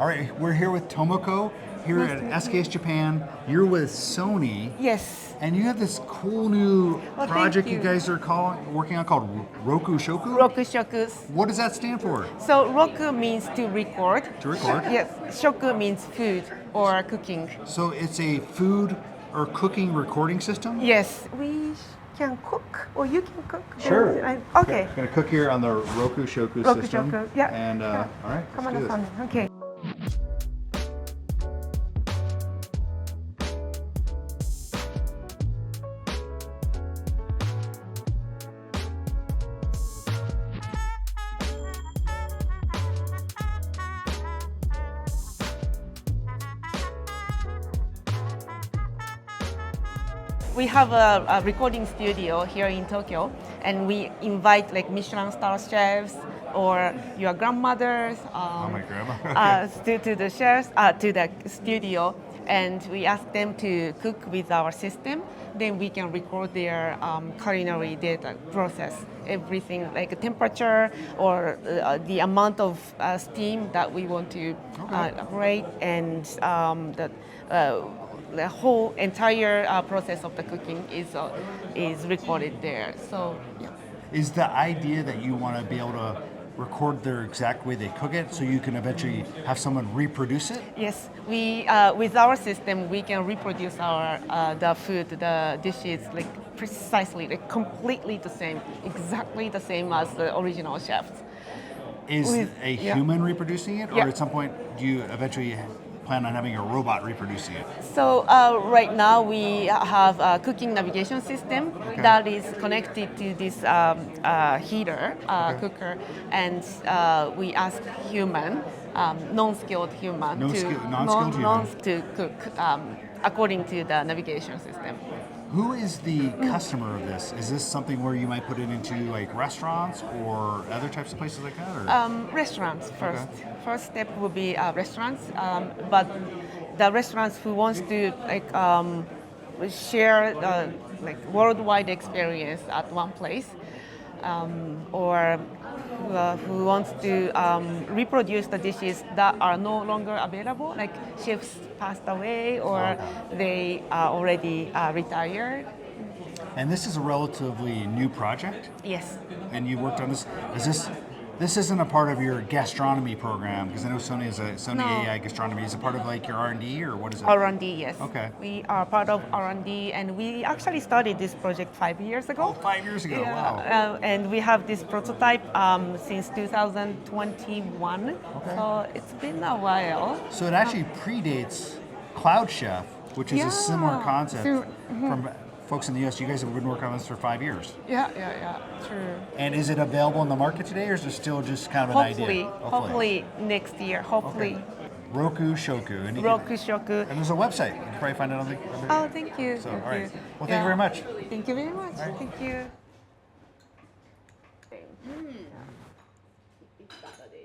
All right, we're here with Tomoko here at SKS Japan. You're with Sony. Yes. And you have this cool new Well, project thank you you. guys are working on called Roku Shoku? Roku Shoku. What does that stand for? So Roku means to record. To record? Yes. Shoku means food or cooking. So it's a food or cooking recording system? Yes. We can cook or you can cook. Sure. Okay. I'm going to cook here on the Roku Shoku Roku system. Shoku. Yeah. And Yeah. all right, Come let's do on, this. okay. We have a recording studio here in Tokyo, and we invite like Michelin star chefs or your grandmothers my grandma. to the chefs to the studio, and we ask them to cook with our system. Then we can record their culinary data process, everything like temperature or the amount of steam that we want to operate, and the whole entire process of the cooking is recorded there. So, yeah. Is the idea that you want to be able to record their exact way they cook it so you can eventually have someone reproduce it? Yes, we with our system we can reproduce our the food, the dishes like precisely, like completely the same, exactly the same as the original chefs. Is With- a yeah. human reproducing it, or Yeah. at some point do you eventually plan on having a robot reproducing it? So right now we have a cooking navigation system that is connected to this heater cooker, and we ask human, non-skilled human, Non-skilled human. to cook according to the navigation system. Who is the customer of this? Is this something where you might put it into like restaurants or other types of places like that? Or? Restaurants first. First step would be restaurants, but the restaurants who wants to share like worldwide experience at one place, or who wants to reproduce the dishes that are no longer available, like chefs passed away or they are already retired. And this is a relatively new project, Yes. and you worked on this. This isn't a part of your gastronomy program, because I know Sony is Sony No. AI gastronomy. Is it part of like your R&D, or what is it? R&D, yes. Okay. We are part of R&D, and we actually started this project 5 years ago. Oh, 5 years ago. Yeah, Wow. and we have this prototype since 2021, so it's been a while. So it actually predates Cloud Chef, which is a similar Yeah. concept So- from folks in the US. You guys have been working on this for 5 years. Yeah, true. And is it available in the market today, or is it still just kind of an idea? Hopefully next year, hopefully. Roku Shoku. And, Roku Shoku. and there's a website. You can probably find it on the. Oh, thank you. So, thank all right. you. Well, thank you very much. Thank you very much. right. Thank you.